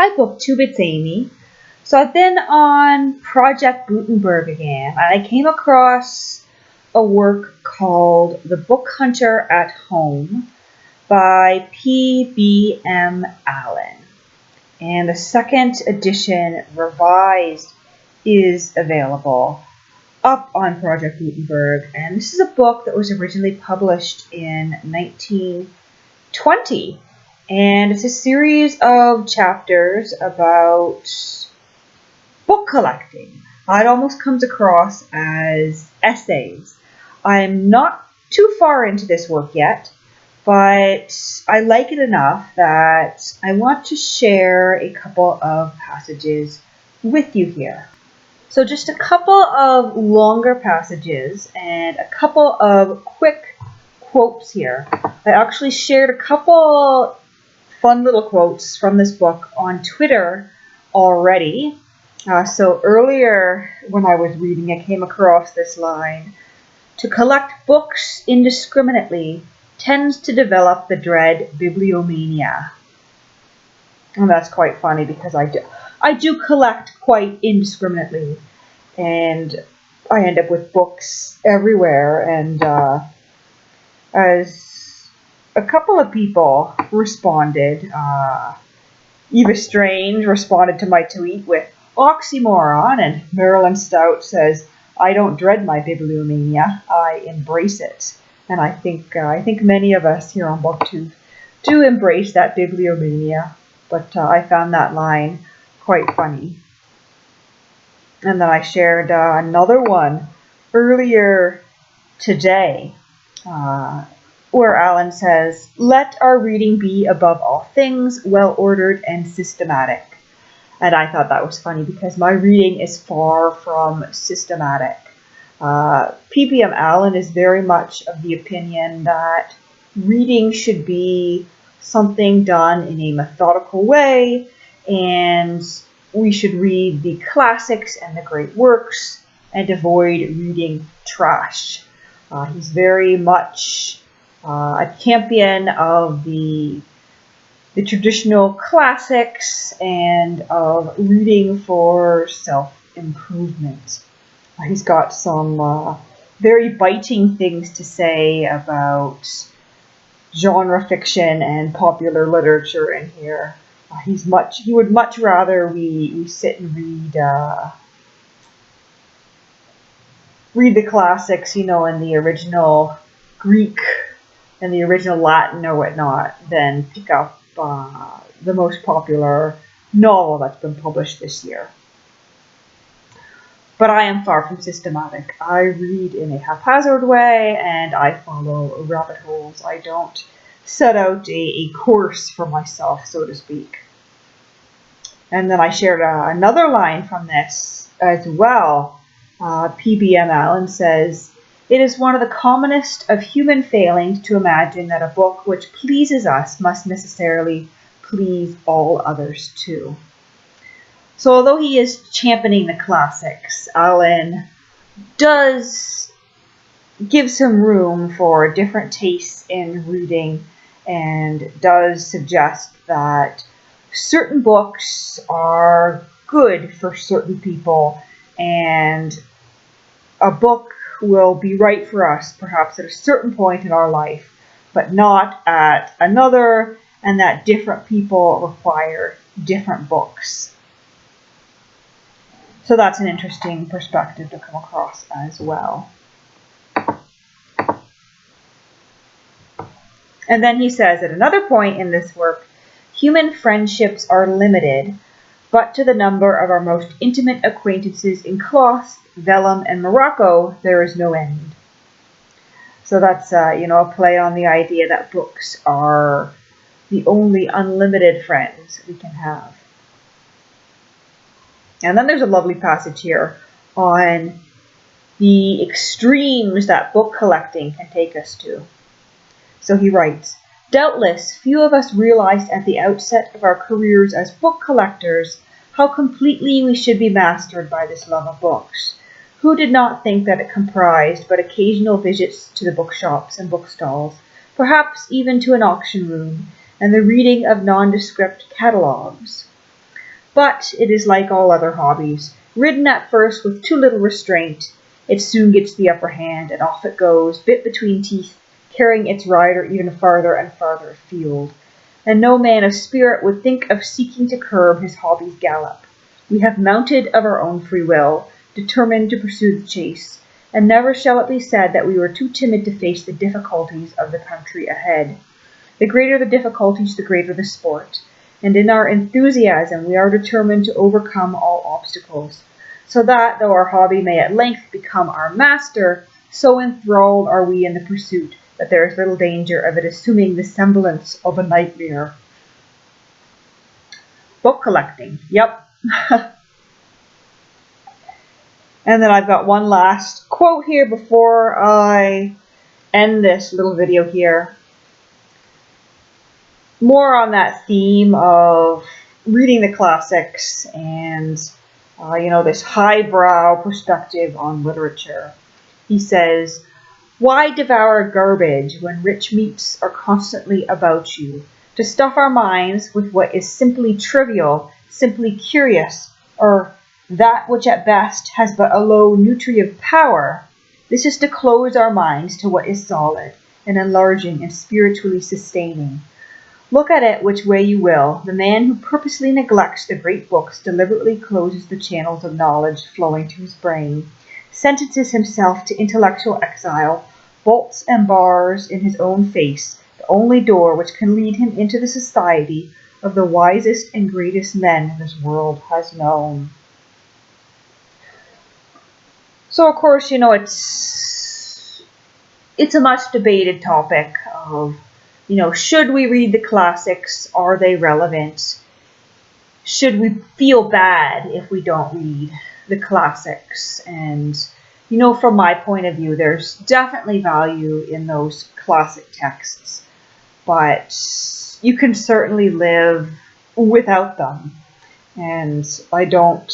Hi BookTube, it's Amy. So I've been on Project Gutenberg again, and I came across a work called The Book Hunter at Home by P.B.M. Allen. And the second edition revised is available up on Project Gutenberg. And this is a book that was originally published in 1920. And it's a series of chapters about book collecting. It almost comes across as essays. I'm not too far into this work yet, but I like it enough that I want to share a couple of passages with you here. So just a couple of longer passages and a couple of quick quotes here. I actually shared a couple fun little quotes from this book on Twitter already. So earlier when I was reading, I came across this line: "To collect books indiscriminately tends to develop the dread bibliomania." And that's quite funny because I do collect quite indiscriminately, and I end up with books everywhere. And as a couple of people responded. Eva Strange responded to my tweet with "oxymoron," and Marilyn Stout says, "I don't dread my bibliomania, I embrace it." And I think many of us here on BookTube do embrace that bibliomania, but I found that line quite funny. And then I shared another one earlier today, where Allen says, "Let our reading be above all things well-ordered and systematic." And I thought that was funny because my reading is far from systematic. P.B.M. Allen is very much of the opinion that reading should be something done in a methodical way, and we should read the classics and the great works and avoid reading trash. He's very much a champion of the traditional classics and of reading for self-improvement. He's got some very biting things to say about genre fiction and popular literature in here. He would much rather we sit and read the classics, in the original Greek and the original Latin or whatnot, than pick up the most popular novel that's been published this year. But I am far from systematic. I read in a haphazard way, and I follow rabbit holes. I don't set out a course for myself, so to speak. And then I shared another line from this as well. P.B.M. Allen says, "It is one of the commonest of human failings to imagine that a book which pleases us must necessarily please all others too." So although he is championing the classics, Allen does give some room for different tastes in reading and does suggest that certain books are good for certain people, and a book will be right for us perhaps at a certain point in our life, but not at another, and that different people require different books. So that's an interesting perspective to come across as well. And then he says, at another point in this work, "Human friendships are limited, but to the number of our most intimate acquaintances in cloth, vellum, and morocco, there is no end." So that's a play on the idea that books are the only unlimited friends we can have. And then there's a lovely passage here on the extremes that book collecting can take us to. So he writes, "Doubtless few of us realized at the outset of our careers as book collectors how completely we should be mastered by this love of books. Who did not think that it comprised but occasional visits to the bookshops and bookstalls, perhaps even to an auction room, and the reading of nondescript catalogues? But it is like all other hobbies. Ridden at first with too little restraint, it soon gets the upper hand, and off it goes, bit between teeth, carrying its rider even farther and farther afield. And no man of spirit would think of seeking to curb his hobby's gallop. We have mounted of our own free will, determined to pursue the chase, and never shall it be said that we were too timid to face the difficulties of the country ahead. The greater the difficulties, the greater the sport, and in our enthusiasm we are determined to overcome all obstacles, so that, though our hobby may at length become our master, so enthralled are we in the pursuit that there is little danger of it assuming the semblance of a nightmare. Book collecting. Yep. And then I've got one last quote here before I end this little video here. More on that theme of reading the classics and, this highbrow perspective on literature. He says, "Why devour garbage when rich meats are constantly about you? To stuff our minds with what is simply trivial, simply curious, or that which at best has but a low nutritive power, this is to close our minds to what is solid and enlarging and spiritually sustaining. Look at it which way you will, the man who purposely neglects the great books deliberately closes the channels of knowledge flowing to his brain, sentences himself to intellectual exile, bolts and bars in his own face the only door which can lead him into the society of the wisest and greatest men this world has known." So, of course, it's a much debated topic of, should we read the classics? Are they relevant? Should we feel bad if we don't read the classics? And, from my point of view, there's definitely value in those classic texts, but you can certainly live without them. And I don't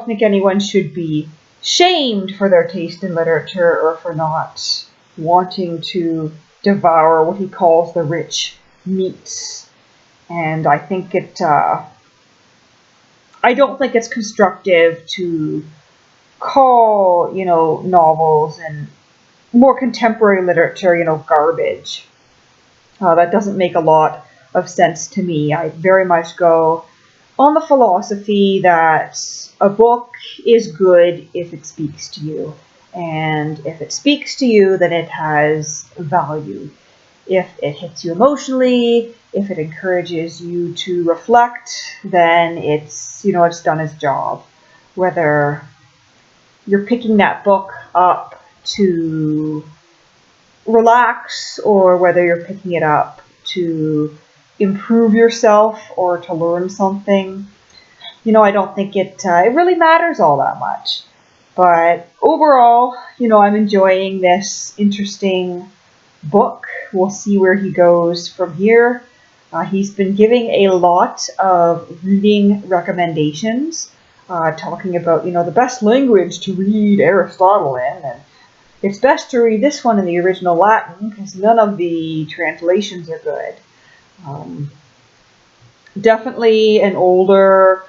think anyone should be shamed for their taste in literature or for not wanting to devour what he calls the rich meats. And I think I don't think it's constructive to call, novels and more contemporary literature, garbage. That doesn't make a lot of sense to me. I very much go on the philosophy that a book is good if it speaks to you. And if it speaks to you, then it has value. If it hits you emotionally, if it encourages you to reflect, then it's done its job. Whether you're picking that book up to relax or whether you're picking it up to improve yourself or to learn something, I don't think it really matters all that much. But overall, I'm enjoying this interesting book. We'll see where he goes from here. He's been giving a lot of reading recommendations, talking about, the best language to read Aristotle in, and it's best to read this one in the original Latin because none of the translations are good. Definitely an older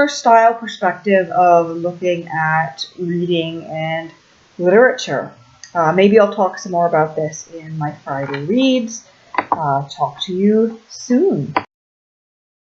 style perspective of looking at reading and literature. Maybe I'll talk some more about this in my Friday Reads. Talk to you soon.